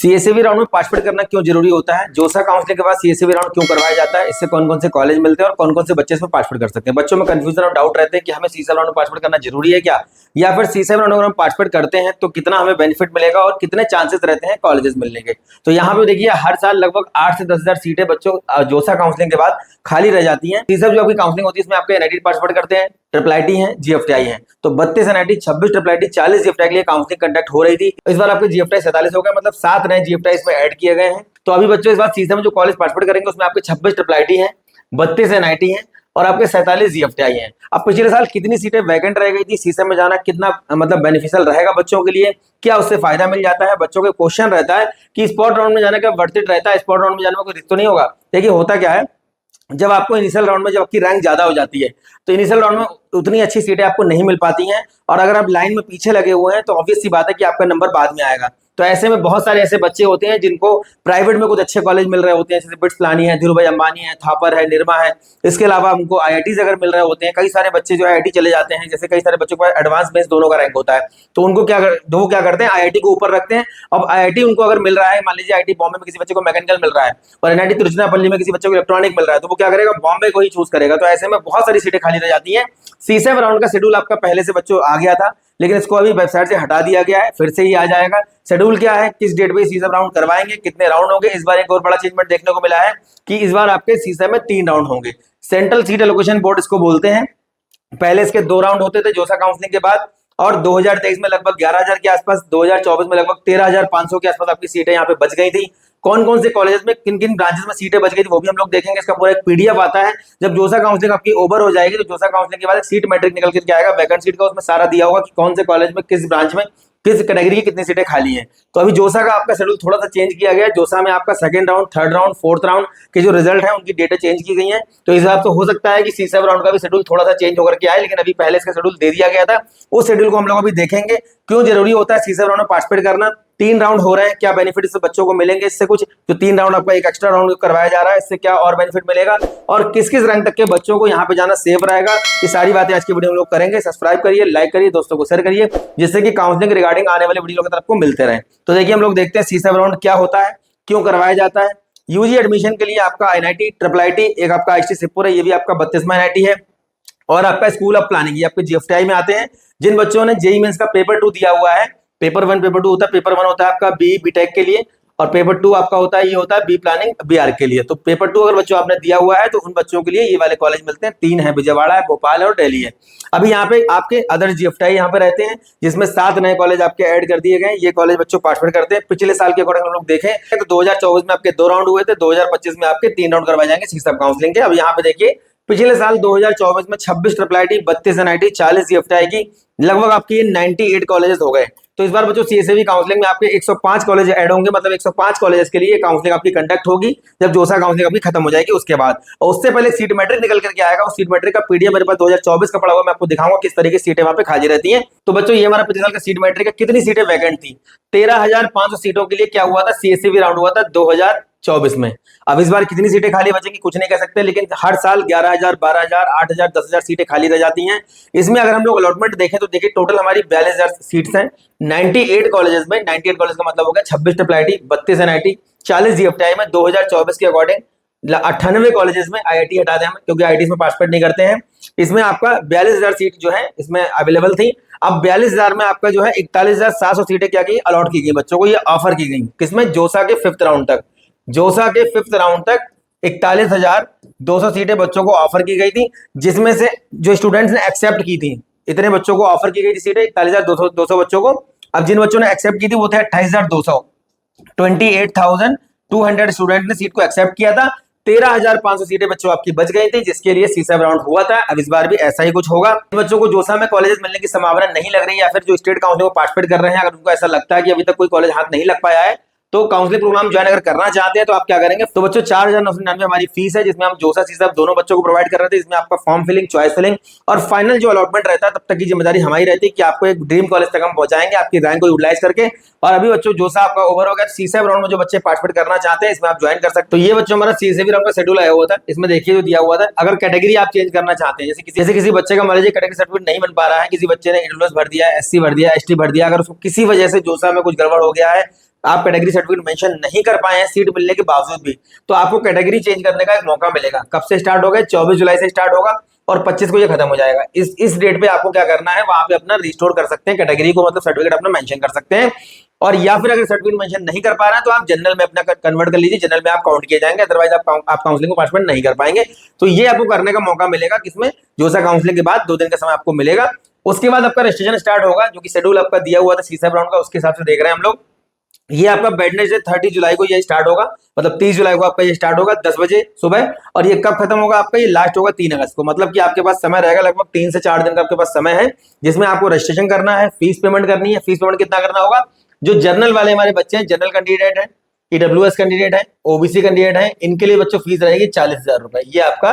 CSEB round में participate करना क्यों जरूरी होता है, जोसा काउंसलिंग के बाद सीएसईबी राउंड क्यों करवाया जाता है, इससे कौन कौन से कॉलेज मिलते हैं और कौन कौन से बच्चे इसमें पार्टिसिपेट कर सकते हैं। बच्चों में कंफ्यूजन और डाउट रहते हैं कि हमें सीएसईबी राउंड में पार्टिसिपेट करना जरूरी है क्या, या फिर सीएसईबी राउंड में हम पार्टिसिपेट करते हैं तो कितना हमें बेनिफिट मिलेगा और कितने चांसेस रहते हैं कॉलेजेस मिलने के। तो यहाँ पे देखिए हर साल लगभग 8 से 10 हजार सीटें बच्चों जोसा काउंसलिंग के बाद खाली रह जाती हैं। तीसरा जो आपकी काउंसलिंग होती है इसमें आपके एनआईटी पार्टिसिपेट करते हैं, ट्रिपल आईटी है, जीएफटीआई है। तो 32 एनआईटी, 26 ट्रिपल आईटी, 40 जीएफटीआई के लिए काउंसलिंग कंडक्ट हो रही थी। इस बार आपके जीएफटीआई 47 हो गए, मतलब 7 नए जीएफटीआई इसमें ऐड किए गए हैं। तो अभी बच्चों इस बार सीजन में जो कॉलेज पार्टिसिपेट करेंगे उसमें आपके 26 ट्रिपल आईटी है, 32 एनआईटी है और आपके 47 जीएफटीआई हैं। अब पिछले साल कितनी सीटें वैकेंट रह गई थी, सीसम में जाना कितना मतलब बेनिफिशियल रहेगा बच्चों के लिए, क्या उससे फायदा मिल जाता है। बच्चों के क्वेश्चन रहता है कि स्पॉट राउंड में जाने का वर्थ इट रहता है, स्पॉट राउंड में जाने में कोई रिस्क तो नहीं होगा। देखिए होता क्या है, जब आपको इनिशियल राउंड में जब आपकी रैंक ज्यादा हो जाती है तो इनिशियल राउंड में उतनी अच्छी सीटें आपको नहीं मिल पाती हैं, और अगर आप लाइन में पीछे लगे हुए हैं तो ऑब्वियस सी बात है कि आपका नंबर बाद में आएगा। तो ऐसे में बहुत सारे ऐसे बच्चे होते हैं जिनको प्राइवेट में कुछ अच्छे कॉलेज मिल रहे होते हैं, जैसे बिट्स पिलानी है, धीरूभाई अंबानी है, थापर है, निरमा है। इसके अलावा उनको आईआईटी अगर मिल रहे होते हैं, कई सारे बच्चे जो आईआईटी चले जाते हैं, जैसे कई सारे बच्चों को एडवांस बेस दोनों का रैंक होता है, तो उनको दो क्या करते हैं, आईआईटी को ऊपर रखते हैं। अब आईआईटी उनको अगर मिल रहा है, मान लीजिए आईआईटी बॉम्बे में किसी बच्चे को मैकेनिकल मिल रहा है और एनआईटी तिरुचिरापल्ली में किसी बच्चे को इलेक्ट्रॉनिक मिल रहा है, तो वो क्या करेगा, बॉम्बे को ही चूज करेगा। तो ऐसे में बहुत सारी सीटें खाली रह जाती हैं। सीसेम राउंड का शेड्यूल आपका पहले से बच्चों आ गया था, लेकिन इसको अभी वेबसाइट से हटा दिया गया है, फिर से ही आ जाएगा। शेड्यूल क्या है, किस डेट पे सीसम राउंड करवाएंगे, कितने राउंड होंगे। इस बार एक और बड़ा चेंजमेंट देखने को मिला है कि इस बार आपके सीसम में 3 राउंड होंगे। सेंट्रल सीट एलोकेशन बोर्ड इसको बोलते हैं। पहले इसके 2 राउंड होते थे जोसा काउंसलिंग के बाद, और 2023 में लगभग 11,000 के आसपास, 2024 में लगभग 13,500 के आसपास आपकी सीटें यहाँ पे बच गई थी। कौन कौन से कॉलेजेस में किन किन ब्रांचेस में सीटें बच गई थी वो भी हम लोग देखेंगे। इसका पूरा एक पीडीएफ आता है। जब जोसा काउंसलिंग आपकी ओवर हो जाएगी तो जोसा काउंसलिंग के बाद एक सीट मैट्रिक निकल के आएगा वैकेंट सीट का, उसमें सारा दिया होगा कि कौन से कॉलेज में किस ब्रांच में किस कैटेगरी की कितनी सीटें खाली हैं। तो अभी जोसा का आपका शेड्यूल थोड़ा सा चेंज किया गया है। जोसा में आपका second round, third round, fourth round के जो रिजल्ट है उनकी डेटें चेंज की गई हैं। तो इस हिसाब से हो सकता है कि सीसम राउंड का भी शेड्यूल थोड़ा सा चेंज होकर के आए, लेकिन अभी पहले इसका शेड्यूल दे दिया गया था। उस शेड्यूल को हम लोग अभी देखेंगे। क्यों जरूरी होता है सीसम राउंड में पार्टिसिपेट करना, 3 राउंड हो रहे हैं, क्या बेनिफिट इससे बच्चों को मिलेंगे, इससे कुछ जो 3 राउंड आपका एक एक्स्ट्रा राउंड करवाया जा रहा है इससे क्या और बेनिफिट मिलेगा, और किस किस रैंक तक के बच्चों को यहाँ पे जाना सेफ रहेगा, ये सारी बातें आज की वीडियो में लोग करेंगे। सब्सक्राइब करिए, लाइक करिए, दोस्तों को शेयर करिए, जिससे कि काउंसलिंग रिगार्डिंग आने वाले वीडियो की तरफ आपको मिलते रहे। तो देखिए हम लोग देखते हैं सीसम राउंड क्या होता है, क्यों करवाया जाता है। यूजी एडमिशन के लिए आपका एनआईटी, ट्रिपल आईटी, एक आपका आईटी सिरपुर है, ये भी आपका 32वां एनआईटी है, और आपका स्कूल ऑफ प्लानिंग ये आपके जीएफटीआई में आते हैं। जिन बच्चों ने जेईई मेंस का पेपर 2 दिया हुआ है, पेपर 1 पेपर 2 होता है। पेपर 1 होता है आपका बी बीटेक के लिए, और पेपर 2 आपका होता है, ये होता है बी प्लानिंग बीआर के लिए। तो पेपर 2 अगर बच्चों आपने दिया हुआ है तो उन बच्चों के लिए ये वाले कॉलेज मिलते हैं। 3 है, विजयवाड़ा है, भोपाल है और दिल्ली है। अभी यहाँ पे आपके अदर जीएफटीआई यहाँ पे रहते हैं, जिसमें 7 नए कॉलेज आपके ऐड कर दिए गए। ये कॉलेज बच्चों पार्टिसिपेट करते हैं। पिछले साल के अकॉर्डिंग हम लोग देखें तो 2024 में आपके 2 राउंड हुए थे, 2025 में आपके 3 राउंड करवाए जाएंगे सीसम काउंसलिंग के। अब यहाँ पे देखिए पिछले साल 2024 में 26 ट्रिपल आईटी, 32 एनआईटी, 40 जीएफटीआई की लगभग आपकी 98 कॉलेजेस हो गए। तो इस बार बच्चों सीएसईबी काउंसलिंग में आपके 105 कॉलेज ऐड होंगे, मतलब 105 कॉलेजेस के लिए काउंसलिंग आपकी कंडक्ट होगी जब जोसा काउंसलिंग आपकी खत्म हो जाएगी उसके बाद। और उससे पहले सीट मैट्रिक निकल करके आएगा। उस सीट मैट्रिक का पीडीएफ मेरे पास 2024 का पड़ा हुआ, मैं आपको दिखाऊंगा किस तरीके की सीटें वहां पे खाली रहती हैं। तो बच्चों ये हमारा पिछले साल का सीट मैट्रिक है, कितनी सीटें वैकेंट थी, 13,500 सीटों के लिए क्या हुआ था, सीएसईबी राउंड हुआ था 2024 में। अब इस बार कितनी सीटें खाली बचेंगी कुछ नहीं कह सकते, लेकिन हर साल 11,000, 12,000, 8,000, 10,000 सीटें खाली रह जाती हैं। इसमें अगर हम लोग अलॉटमेंट देखें तो देखिए टोटल हमारी 42,000 सीट्स हैं 98 कॉलेजेस में। 98 कॉलेज का मतलब हो गया 26 ट्रिपल आईटी, 32 एनआईटी, 40 जीएफटीआई में। 2024 के अकॉर्डिंग 98 कॉलेजेस में आईआईटी हटा दें हम, क्योंकि आईआईटी में पार्टिसिपेट नहीं करते हैं। इसमें आपका 42,000 सीट जो है इसमें अवेलेबल थी। अब 42,000 में आपका जो है 41,700 सीटें क्या की अलॉट की गई बच्चों को, ये ऑफर की गई किसमें, जोसा के 5th राउंड तक। जोसा के 5th राउंड तक 41,200 सीटें बच्चों को ऑफर की गई थी, जिसमें से जो स्टूडेंट्स ने एक्सेप्ट की थी, इतने बच्चों को ऑफर की गई थी सीटें 41,200 बच्चों को। अब जिन बच्चों ने एक्सेप्ट की थी वो थे 28,200, 28,200 स्टूडेंट ने सीट को एक्सेप्ट किया था। 13,500 सीटें बच्चों आपकी बच गई थी, जिसके लिए सीसम राउंड हुआ था। अब इस बार भी ऐसा ही कुछ होगा। बच्चों को जोसा में कॉलेजेस मिलने की संभावना नहीं लग रही है, या फिर जो स्टेट काउंसिलिंग में पार्टिसिपेट कर रहे हैं अगर उनको ऐसा लगता है कि अभी तक कोई कॉलेज हाथ नहीं लग पाया है, तो काउंसलिंग प्रोग्राम ज्वाइन अगर करना चाहते हैं तो आप क्या करेंगे। तो बच्चों 4,999 हमारी फीस है, जिसमें हम जोसा सीसम दोनों बच्चों को प्रोवाइड कर रहे थे। इसमें आपका फॉर्म फिलिंग, चॉइस फिलिंग और फाइनल जो अलॉटमेंट रहता है तब तक की जिम्मेदारी हमारी रहती है कि आपको एक ड्रीम कॉलेज तक हम पहुंचाएंगे आपकी रैंक को यूटिलाइज करके। और अभी बच्चों जोसा आपका ओवर हो गया। सीसम राउंड में जो बच्चे पार्टिसिपेट करना चाहते हैं इसमें आप ज्वाइन कर सकते हो। तो ये बच्चों हमारा सीएसईबी राउंड का शेड्यूल आया हुआ था, इसमें देखिए जो दिया हुआ था। अगर कैटेगरी आप चेंज करना चाहते हैं, जैसे किसी बच्चे का मान लीजिए कैटेगरी सर्टिफिकेट नहीं बन पा रहा है, किसी बच्चे ने ईडब्ल्यूएस भर दिया, एससी भर दिया, एसटी भर दिया, अगर उसको किसी वजह से जोसा में कुछ गड़बड़ हो गया है, आप कैटेगरी सर्टिफिकेट मेंशन नहीं कर पाए हैं सीट मिलने के बावजूद भी, तो आपको कैटेगरी चेंज करने का एक मौका मिलेगा। कब से स्टार्ट होगा? 24 जुलाई से स्टार्ट होगा और 25 को ये खत्म हो जाएगा। इस डेट पे आपको क्या करना है, वहां पे अपना रिस्टोर कर सकते हैं कैटेगरी को, मतलब सर्टिफिकेट अपना मेंशन कर सकते हैं। और या फिर अगर सर्टिफिकेट मेंशन नहीं कर पा रहे हैं तो आप जनरल में अपना कन्वर्ट कर लीजिए, जनरल में आप काउंट किए जाएंगे, अदरवाइज आप काउंसलिंग को पार्टिसिपेट नहीं कर पाएंगे। तो ये आपको करने का मौका मिलेगा किसमें? जोसा काउंसलिंग के बाद 2 दिन का समय आपको मिलेगा। उसके बाद आपका रजिस्ट्रेशन स्टार्ट होगा, जो कि शेड्यूल आपका दिया हुआ था सीसैप राउंड का, उसके हिसाब से देख रहे हैं हम लोग। ये आपका वेडनेसडे 30 जुलाई को ये स्टार्ट होगा, मतलब 30 जुलाई को आपका ये स्टार्ट होगा 10 बजे सुबह। और ये कब खत्म होगा आपका? ये लास्ट होगा 3 अगस्त को। मतलब कि आपके पास समय रहेगा लगभग 3 से 4 दिन का आपके पास समय है, जिसमें आपको रजिस्ट्रेशन करना है, फीस पेमेंट करनी है। फीस पेमेंट कितना करना होगा? जो जर्नल वाले हमारे बच्चे हैं, जनरल कैंडिडेट है, ईडब्ल्यूएस कैंडिडेट है, ओबीसी कैंडिडेट है, इनके लिए बच्चों फीस रहेगी 40,000 रुपए। ये आपका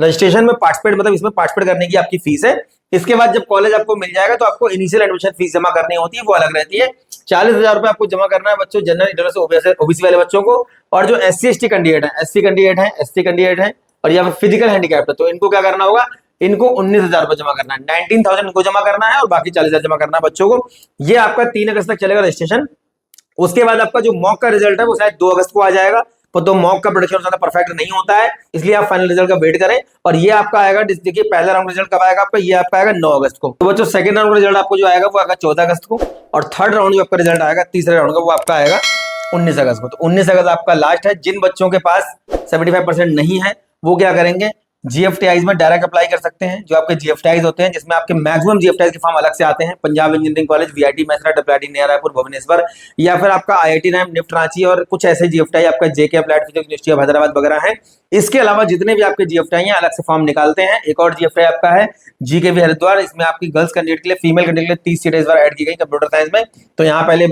रजिस्ट्रेशन में पार्टिसिपेट, मतलब इसमें पार्टिसिपेट करने की आपकी फीस है। इसके बाद जब कॉलेज आपको मिल जाएगा तो आपको इनिशियल एडमिशन फीस जमा करनी होती है, वो अलग रहती है। 40,000 रुपए आपको जमा करना है बच्चों, जनरल ईडब्ल्यूएस ओबीसी वाले बच्चों को। और जो एससी एसटी कैंडिडेट है, एसटी कैंडिडेट है और या फिर फिजिकल हैंडीकैप है, तो इनको क्या करना होगा? इनको 19,000 रुपए जमा करना है, 19,000 इनको जमा करना है और बाकी 40,000 जमा करना है बच्चों को। ये आपका 3 अगस्त तक चलेगा रजिस्ट्रेशन। उसके बाद आपका जो मॉक का रिजल्ट है वो शायद 2 अगस्त को आ जाएगा, पर तो मॉक का प्रोडक्शन ज्यादा परफेक्ट नहीं होता है, इसलिए आप फाइनल रिजल्ट का वेट करें। और ये आपका आएगा, देखिए पहला राउंड रिजल्ट कब आएगा आपका? ये आपका आएगा 9 अगस्त को। तो बच्चों सेकंड राउंड का रिजल्ट आपको जो आएगा वो आएगा 14 अगस्त को। और थर्ड राउंड जो आपका रिजल्ट आएगा, तीसरे राउंड का, वो आपका आएगा 19 अगस्त को। तो 19 अगस्त आपका लास्ट है। जिन बच्चों के पास 75% नहीं है वो क्या करेंगे? जीएफटीआईज में डायरेक्ट अप्लाई कर सकते हैं। जो आपके जीएफटीआईज होते हैं, जिसमें आपके मैक्सिमम जीएफटीआईज के फॉर्म अलग से आते हैं, Punjab engineering college, VIT मैसरा, WIT नया रायपुर, भुवनेश्वर, या फिर आपका आईआईटी रैम, निफ्ट रांची, और कुछ ऐसे जीएफटीआई आपका JK applied physics university of Hyderabad वगैरह है। इसके अलावा जितने भी आपके जीएफटीआई हैं अलग से फॉर्म निकालते हैं। एक और जीएफटीआई आपका है जीकेवी हरिद्वार, इसमें आपकी गर्ल्स कैंडिडेट के लिए, फीमेल कैंडिडेट के लिए 30 सीटें इस बार ऐड की गई कंप्यूटर साइंस में। तो यहाँ पहले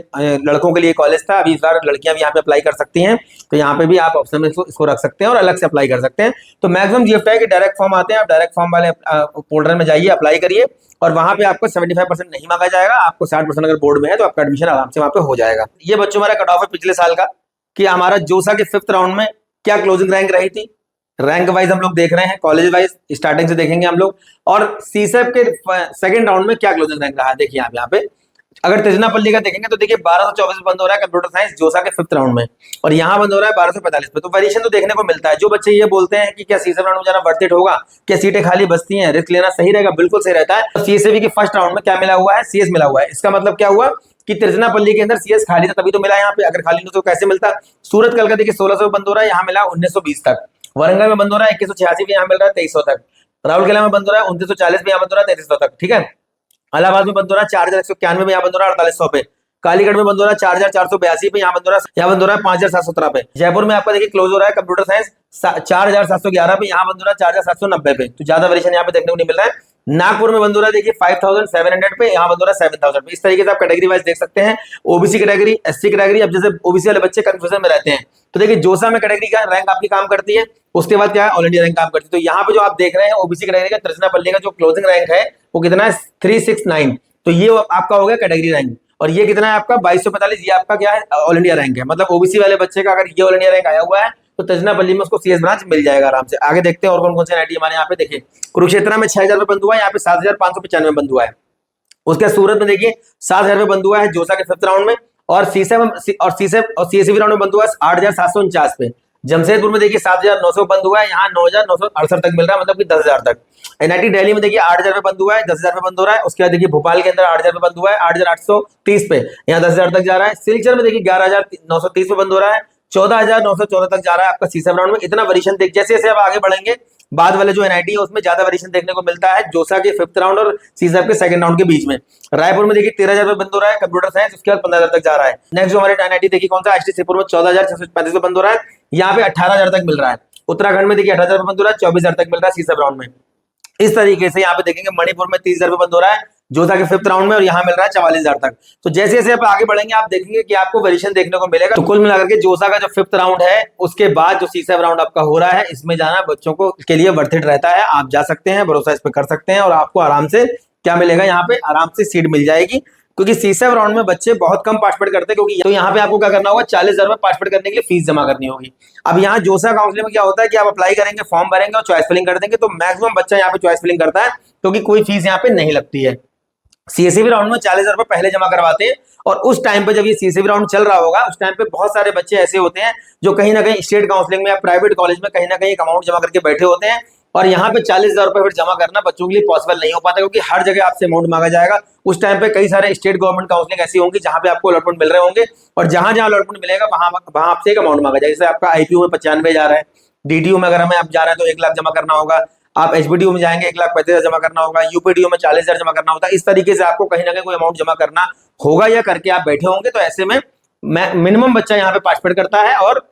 लड़कों के लिए कॉलेज था, अभी इस बार लड़कियां भी यहाँ पे अप्लाई कर सकती हैं। तो यहाँ पे भी आप ऑप्शन में इसको रख सकते हैं और अलग से अप्लाई कर सकते हैं। तो मैक्सिमम जीएफटीआई के डायरेक्ट फॉर्म आते हैं, आप डायरेक्ट फॉर्म वाले पोर्टल में जाइए, अप्लाई करिए, और वहां पे आपको 75% नहीं मांगा जाएगा। आपको 60% अगर बोर्ड में है तो आपका एडमिशन आराम से वहां पे हो जाएगा। ये बच्चों हमारा कट ऑफ है पिछले साल का, कि हमारा जोसा के 5th राउंड में क्या क्लोजिंग रैंक रही थी। रैंक वाइज हम लोग देख रहे हैं, कॉलेज वाइज स्टार्टिंग से देखेंगे हम लोग। और सीसैप के सेकंड राउंड में क्या क्लोजिंग रैंक रहा है, देखिए आप यहाँ पे। अगर तिरुचिरापल्ली का देखेंगे तो देखिए 1224 पे बंद हो रहा है कंप्यूटर साइंस जोसा के 5th राउंड में, और यहाँ बंद हो रहा है 1245 पे। तो वेरिएशन तो देखने को मिलता है। जो बच्चे ये बोलते हैं कि क्या सीसैप राउंड में जाना वर्थ इट होगा, क्या सीटें खाली बचती हैं, रिस्क लेना सही रहेगा, बिल्कुल सही रहता है। सीएसएबी के फर्स्ट राउंड में क्या मिला हुआ है? सीएस मिला हुआ है। इसका मतलब क्या हुआ कि तिरुचिरापल्ली के अंदर सीएस खाली था तभी तो मिला यहाँ पे, अगर खाली नहीं तो कैसे मिलता। सूरत कल का देखिए 1600 बंद हो रहा है, यहाँ मिला 1920 तक। वरंगल में बंद हो रहा है 2186 पे, यहाँ मिल रहा है 2300 तक। राउरकेला में बंद हो रहा है 2940 पे, यहाँ बंद हो रहा है 3300 तक, ठीक है। इलाहाबाद में बंद हो रहा है 4191 पे, यहाँ बंद हो रहा है 4800 पे। कालीगढ़ में बंद हो रहा है 4482 पे, यहाँ बंद हो रहा है 5717 पे। जयपुर में आपका देखिए क्लोज हो रहा है कंप्यूटर साइंस 4711 पे, यहाँ बंद हो रहा है 4790 पे। तो ज्यादा वेरिएशन यहाँ पे देखने को नहीं मिल रहा है। नागपुर में बंद हो रहा है देखिए 5700 पे, यहाँ बंद हो रहा है 7000 पे। इस तरीके से आप कैटेगरी वाइज देख सकते हैं। OBC category, SC category. अब जैसे ओबीसी वाले बच्चे कंफ्यूजन में रहते हैं, तो देखिए जोसा में कैटेगरी का रैंक आपकी काम करती है, उसके बाद क्या है, ऑल इंडिया रैंक काम करती है। तो यहाँ पे जो आप देख रहे हैं ओबीसी कैटेगरी का तिरुचिरापल्ली का जो क्लोजिंग रैंक है वो कितना है? 369। तो ये आपका हो गया कैटेगरी रैंक। और ये कितना है आपका? 2245। ये आपका क्या है? ऑल इंडिया रैंक है। मतलब ओबीसी वाले बच्चे का अगर ये ऑल इंडिया रैंक आया हुआ है तो तिरुचिरापल्ली में उसको सीएस ब्रांच मिल जाएगा आराम से। आगे देखते हैं और कौन कौन से एनआईटी हमारे यहाँ पे। देखिए कुरुक्षेत्र में 6000 रुपए बंद हुआ है, यहाँ पे 7595 बंद हुआ है। उसके सूरत में देखिए 7000 रुपए बंद हुआ है जोसा के 5th राउंड में। और सीएसबी राउंड में बंद हुआ है 8749 पे। जमशेदपुर में देखिए 7900 बंद हुआ है, यहाँ 9968 तक मिल रहा है, मतलब कि 10,000 तक। एनआईटी दिल्ली में देखिए 8000 पे बंद हुआ है, 10,000 पे बंद हो रहा है। उसके बाद देखिए भोपाल के अंदर 8000 पे बंद हुआ है, 8830 पे, यहाँ 10,000 तक जा रहा है। सिलचर में देखिए 11,930 पे बंद हो रहा है, 14,914 तक जा रहा है आपका सीसैप राउंड में। इतना वेरिएशन देख, जैसे जैसे आप आगे बढ़ेंगे बाद वाले जो एनआईटी है उसमें ज्यादा वेरिएशन देखने को मिलता है जोसा के 5th राउंड और सीसैप के 2nd राउंड के बीच में। रायपुर में देखिए 13,000 पे बंद हो रहा है कंप्यूटर साइंस, उसके बाद 15,000 तक जा रहा है। नेक्स्ट जो हमारे एनआईटी देखिए कौन सा? एचटी श्रीपुर में 14,635 पे बंद हो रहा है, यहाँ पे 18,000 तक मिल रहा है। उत्तराखंड में देखिए 18,000 पे बंद हो रहा है, 24,000 तक मिल रहा है सीसैप राउंड में। इस तरीके से यहाँ पे देखेंगे मणिपुर में 30,000 पे बंद हो रहा है जोसा के 5th राउंड में, और यहाँ मिल रहा है 44,000 तक। तो जैसे जैसे आप आगे बढ़ेंगे आप देखेंगे कि आपको वेरिएशन देखने को मिलेगा। तो कुल मिलाकर के जोसा का जो 5th राउंड है उसके बाद जो सीसैप राउंड आपका हो रहा है, इसमें जाना बच्चों को के लिए वर्थ इट रहता है। आप जा सकते हैं, भरोसा इस पे कर सकते हैं, और आपको आराम से क्या मिलेगा, यहाँ पे आराम से सीट मिल जाएगी। क्योंकि सीसैप राउंड में बच्चे बहुत कम पार्टिसिपेट करते हैं, क्योंकि तो यहाँ पे आपको क्या करना होगा, 40,000 रुपए पार्टिसिपेट करने के लिए फीस जमा करनी होगी। अब यहाँ जोसा काउंसलिंग में क्या होता है कि आप अप्लाई करेंगे, फॉर्म भरेंगे और चॉइस फिलिंग कर देंगे, तो मैक्सिमम बच्चा यहाँ पे चॉइस फिलिंग करता है, क्योंकि कोई फीस यहाँ पे नहीं लगती है। सीएसईबी राउंड में 40,000 रुपए पहले जमा करवाते हैं, और उस टाइम पे जब ये सीएसईबी राउंड चल रहा होगा उस टाइम पे बहुत सारे बच्चे ऐसे होते हैं जो कहीं ना कहीं स्टेट काउंसलिंग में या प्राइवेट कॉलेज में कहीं ना कहीं एक अमाउंट जमा करके बैठे होते हैं, और यहाँ पे 40,000 रुपए फिर जमा करना बच्चों के लिए पॉसिबल नहीं हो पाता, क्योंकि हर जगह आपसे अमाउंट मांगा जाएगा। उस टाइम पे कई सारे स्टेट गवर्नमेंट काउंसलिंग ऐसी होंगी जहां पे आपको अलॉटमेंट मिल रहे होंगे, और जहां जहां अलॉटमेंट मिलेगा वहां वहां आपसे एक अमाउंट मांगा जाएगा। जैसे आपका आईपीयू में 95 जा रहा है, डीटीयू में अगर हमें आप जा रहे हैं तो 1 लाख जमा करना होगा, आप एचबीडीयू में जाएंगे 1,35,000 जमा करना होगा, यूपीडीयू में 40,000 जमा करना होता है। इस तरीके से आपको कहीं ना कहीं कोई अमाउंट जमा करना होगा या करके आप बैठे होंगे। तो ऐसे में मिनिमम बच्चा यहाँ पे पार्टिसिपेट करता है, और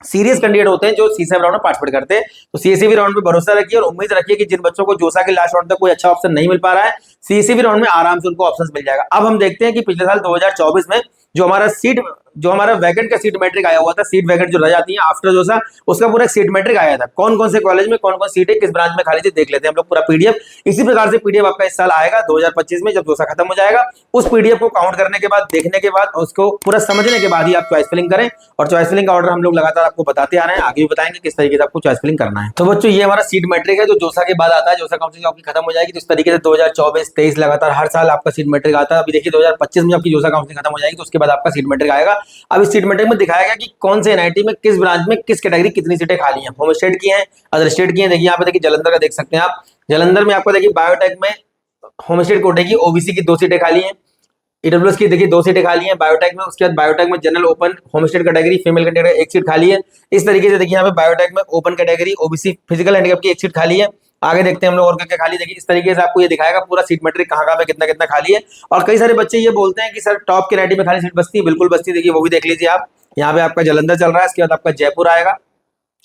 सीरियस कैंडिडेट होते हैं जो सीएसईबी राउंड में पार्टिसिपेट करते हैं। तो सीएसईबी राउंड पे भरोसा रखिए और उम्मीद रखिए कि जिन बच्चों को जोसा के लास्ट राउंड तक कोई अच्छा ऑप्शन नहीं मिल पा रहा है, सीएसईबी राउंड में आराम से उनको ऑप्शंस मिल जाएगा। अब हम देखते हैं कि पिछले साल 2024 में जो हमारा वैकेंट का सीट मैट्रिक आया हुआ था, सीट वैकेंट जो रह जाती है आफ्टर जोसा, उसका पूरा एक सीट मैट्रिक आया था, कौन कौन से कॉलेज में कौन कौन सीटें किस ब्रांच में खाली थी, देख लेते हैं हम लोग पूरा पीडीएफ। इसी प्रकार से पीडीएफ आपका इस साल आएगा 2025 में, जब जोसा खत्म हो जाएगा। उस पीडीएफ को काउंट करने के बाद, देखने के बाद, उसको पूरा समझने के बाद ही आप चॉइस फिलिंग करें, और चॉइस फिलिंग का ऑर्डर हम लोग लगातार आपको बताते आ रहे हैं, आगे भी बताएंगे किस तरीके से आपको चॉइस फिलिंग करना है। तो बच्चों, ये हमारा सीट मैट्रिक है जो जोसा के बाद आता है, जोसा काउंसलिंग आपकी खत्म हो जाएगी। तो इस तरीके से 2024-23 लगातार हर साल आपका सीट मैट्रिक आता है। अभी देखिए 2025 में आपकी जोसा काउंसलिंग खत्म हो जाएगी, तो उसके बाद आपका सीट मैट्रिक आएगा। अब इस सीट मैट्रिक में दिखाया गया कि कौन से एनआईटी में किस ब्रांच में किस कैटेगरी कितनी सीटें खाली हैं, होम स्टेट की हैं, अदर स्टेट की हैं। देखिए यहाँ पे देखिए जलंधर का देख सकते हैं आप, जलंधर में आपको देखिए बायोटेक में होम स्टेट कोटे की ओबीसी की 2 सीटें खाली हैं, ईडब्ल्यूएस की देखिए 2 सीटें खाली हैं बायोटेक में। उसके बाद बायोटेक में general open home state category female category 1 seat खाली है। इस तरीके से देखिए यहाँ पे बायोटेक में open category OBC physical handicap की 1 सीट खाली है। आगे देखते हैं हम लोग और क्या खाली। देखिए इस तरीके से आपको ये दिखाएगा पूरा सीट मैट्रिक कहाँ कहाँ पे कितना कितना खाली है। और कई सारे बच्चे ये बोलते हैं कि सर टॉप के एनआईटी में खाली सीट बचती है, बिल्कुल बचती है। देखिए वो भी देख लीजिए आप, यहाँ पे आपका जलंधर चल रहा है, इसके बाद आपका जयपुर आएगा।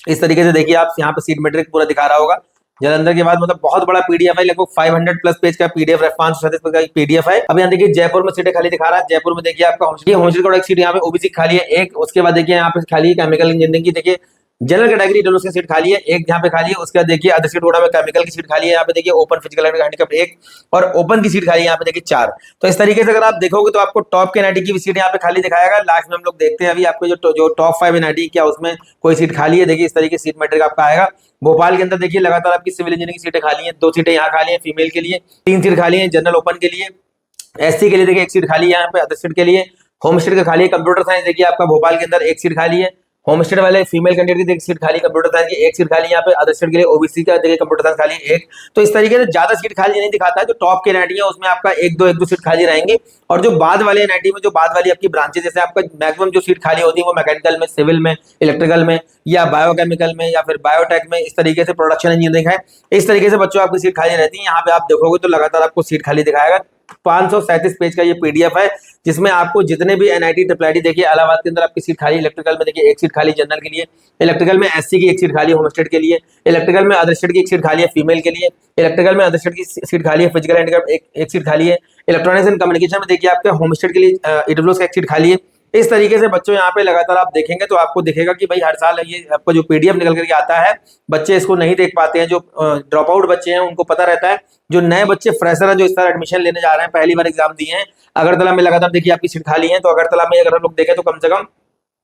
इस तरीके से देखिए आप यहाँ पे सीट मैट्रिक पूरा दिखा रहा होगा। जलंधर के बाद मतलब बहुत बड़ा पीडीएफ है, लगभग 500 प्लस पेज का पीडीएफ है, 537 पेज का पीडीएफ है। अब यहाँ देखिए जयपुर में सीटें खाली दिखा रहा है। जयपुर में देखिए आपका होमस्टेड का एक सीट यहाँ पे ओबीसी खाली है एक। उसके बाद देखिए यहाँ पे खाली है केमिकल इंजीनियरिंग की, देखिए जनरल कैटेगरी डोलो की सीट खाली है एक यहाँ पे खाली है। उसके बाद देखिए अदर सीट में केमिकल की सीट खाली है, यहाँ पे देखिए ओपन फिजिकल हैंडीकैप 1 और ओपन की सीट खाली है यहाँ पे देखिए 4। तो इस तरीके से अगर आप देखोगे तो आपको टॉप के एनआईटी की भी सीट यहाँ पे खाली दिखाएगा। लास्ट में हम लोग देखते हैं अभी आपको जो टॉप 5 एनआईटी क्या उसमें कोई सीट खाली है। देखिए इस तरीके सीट मैट्रिक आपका आएगा। भोपाल के अंदर देखिए लगातार आपकी सिविल इंजीनियरिंग की सीटें खाली हैं, 2 सीटें यहाँ खाली हैं फीमेल के लिए, 3 सीट खाली हैं जनरल ओपन के लिए, एससी के लिए देखिए 1 सीट खाली है यहाँ पे, अदर सीट के लिए होम स्टेट का खाली है। कंप्यूटर साइंस देखिए आपका भोपाल के अंदर 1 सीट खाली है। होम स्टेट वाले फीमेल कैंडिडेट की 1 सीट खाली, कंप्यूटर साइंस की 1 सीट खाली यहाँ पे, अदर स्टेट के लिए ओबीसी का देखिए कंप्यूटर साइंस खाली 1। तो इस तरीके से ज्यादा सीट खाली नहीं दिखाता है। जो टॉप के एनआईटी है उसमें आपका 1-2 सीट खाली रहेंगे, और जो बाद वाले एनआईटी में जो बाद वाली आपकी ब्रांचेस जैसे आपका मैक्सिमम जो सीट खाली होती है वो मैकेनिकल में, सिविल में, इलेक्ट्रिकल में, या बायोकेमिकल में, या फिर बायोटेक में, इस तरीके से प्रोडक्शन इंजीनियरिंग है। इस तरीके से बच्चों आपकी सीट खाली रहती है। यहाँ पे आप देखोगे तो लगातार आपको सीट खाली दिखाएगा। 537 पेज का ये पीडीएफ है जिसमें आपको जितने भी एनआईटी ट्रिपल आईटी देखिए इलाहाबाद के अंदर आपकी सीट खाली, इलेक्ट्रिकल में देखिए 1 सीट खाली जनरल के लिए, इलेक्ट्रिकल में एससी की 1 सीट खाली होम स्टेट के लिए, इलेक्ट्रिकल में अदर स्टेट की 1 सीट खाली है फीमेल के लिए, इलेक्ट्रिकल में अदर स्टेट की सीट खाली है फिजिकल हैंडीकैप 1 सीट खाली है, इलेक्ट्रॉनिक्स एंड कम्युनिकेशन में देखिए आपके होम स्टेट के लिए ईडब्ल्यूएस का 1 सीट खाली है। इस तरीके से बच्चों यहाँ पे लगातार आप देखेंगे तो आपको दिखेगा कि भाई हर साल ये आपका जो पीडीएफ निकल करके आता है, बच्चे इसको नहीं देख पाते हैं। जो ड्रॉप आउट बच्चे हैं उनको पता रहता है, जो नए बच्चे फ्रेशर हैं जो इस तरह एडमिशन लेने जा रहे हैं, पहली बार एग्जाम दिए हैं, अगरतला में लगातार देखिए आपकी सीट खाली है। तो अगरतला में अगर हम लोग देखें तो कम से कम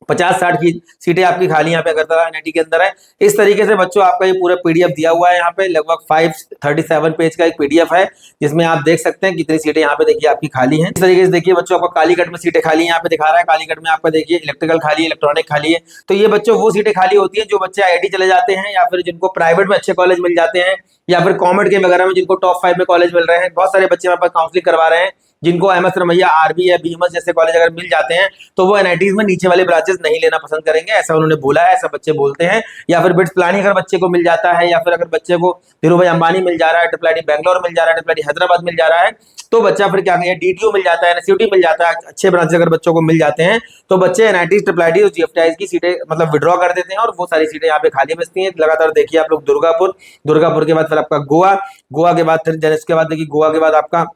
50-60 की सीटें आपकी खाली यहाँ पे अगरतला एनआईटी के अंदर है। इस तरीके से बच्चों आपका ये पूरा पीडीएफ दिया हुआ है। यहाँ पे लगभग 537 पेज का एक पीडीएफ है जिसमें आप देख सकते हैं कितनी सीटें यहाँ पे देखिए आपकी खाली हैं। इस तरीके से देखिए बच्चों आपको कालीकट में सीटें खाली यहाँ पे दिखा रहा है। कालीकट में आपका देखिए इलेक्ट्रिकल खाली है, इलेक्ट्रॉनिक खाली है। तो ये बच्चों वो सीटें खाली होती है जो बच्चे आईआईटी चले जाते हैं, या फिर जिनको प्राइवेट में अच्छे कॉलेज मिल जाते हैं, या फिर कॉमेड के वगैरह में जिनको टॉप 5 में कॉलेज मिल रहे हैं। बहुत सारे बच्चे वहाँ पर काउंसलिंग करवा रहे हैं जिनको एमएस रमैया, आरबी या बीएमएस जैसे कॉलेज अगर मिल जाते हैं तो वो एनआईटीज में नीचे वाले ब्रांचेस नहीं लेना पसंद करेंगे, ऐसा उन्होंने बोला है, ऐसा बच्चे बोलते हैं। या फिर बिट्स प्लानी अगर बच्चे को मिल जाता है, या फिर अगर बच्चे को धीरू भाई अंबानी मिल जा रहा है, ट्रिपल आईटी बैंगलोर मिल जा रहा है, ट्रिपल आईटी हैदराबाद मिल जा रहा है, तो बच्चा फिर क्या कहें डीटीयू मिल जाता है, एनएसयूटी मिल जाता है, अच्छे ब्रांचेस अगर बच्चों को मिल जाते हैं तो बच्चे एनआईटी, ट्रिपल आईटी और जीएफटीआई की सीटें मतलब विड्रॉ कर देते हैं, और वो सारी सीटें यहाँ पे खाली बचती हैं। लगातार देखिए आप लोग दुर्गापुर के बाद फिर आपका गोवा के बाद फिर इसके बाद देखिए गोवा के बाद आपका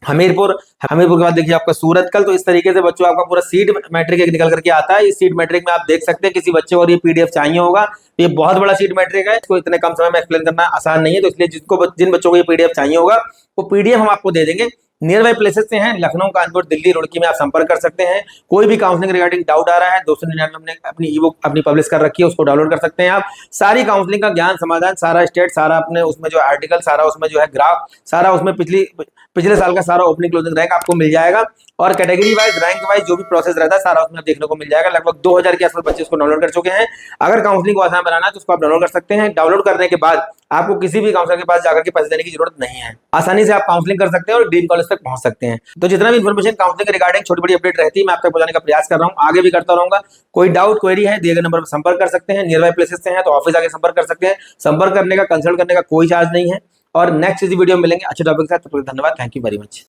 हमीरपुर के बाद देखिए आपका सूरतकल। तो इस तरीके से बच्चों आपका पूरा सीट मैट्रिक एक निकल करके आता है। इस सीट मैट्रिक में आप देख सकते हैं किसी बच्चे को ये पीडीएफ चाहिए होगा, ये बहुत बड़ा सीट मैट्रिक है, इसको इतने कम समय में एक्सप्लेन करना आसान नहीं है। तो इसलिए जिन बच्चों को ये पीडीएफ चाहिए होगा वो पीडीएफ हम आपको दे देंगे। नियर बाई प्लेसेस से हैं, लखनऊ, कानपुर, दिल्ली, रुड़की में आप संपर्क कर सकते हैं। कोई भी काउंसलिंग रिगार्डिंग डाउट आ रहा है 299 हमने अपनी ई बुक अपनी पब्लिश कर रखी है, उसको डाउनलोड कर सकते हैं आप। सारी काउंसलिंग का ज्ञान, समाधान, सारा स्टेट, सारा अपने उसमें जो आर्टिकल, सारा उसमें जो है ग्राफ, सारा उसमें पिछले साल का सारा ओपनिंग क्लोजिंग रैंक आपको मिल जाएगा और कैटेगरी वाइज रैंक वाइज जो भी प्रोसेस रहता है सारा उसमें देखने को मिल जाएगा। लगभग 2000 के आसपास बच्चे इसको डाउनलोड कर चुके हैं। अगर काउंसलिंग को आसान बनाना है तो उसको आप डाउनलोड कर सकते हैं। डाउनलोड करने के बाद आपको किसी भी काउंसलर के पास जाकर के पैसे देने की जरूरत नहीं है, आसानी से आप काउंसलिंग कर सकते हैं और ड्रीम कॉलेज तक पहुंच सकते हैं। तो जितना भी इन्फॉर्मेशन काउंसलिंग के रिगार्डिंग छोटी बड़ी अपडेट रहती है मैं आप तक पहुंचाने का प्रयास कर रहा हूं, आगे भी करता रहूंगा। कोई डाउट क्वेरी है दिए गए नंबर पर संपर्क कर सकते हैं। नियर बाय प्लेसेस से हैं तो ऑफिस आके संपर्क कर सकते हैं। संपर्क करने का, कंसल्ट करने का कोई चार्ज नहीं है। और नेक्स्ट इसी वीडियो में मिलेंगे अच्छे टॉपिक के साथ। तब तक धन्यवाद। Thank you very much.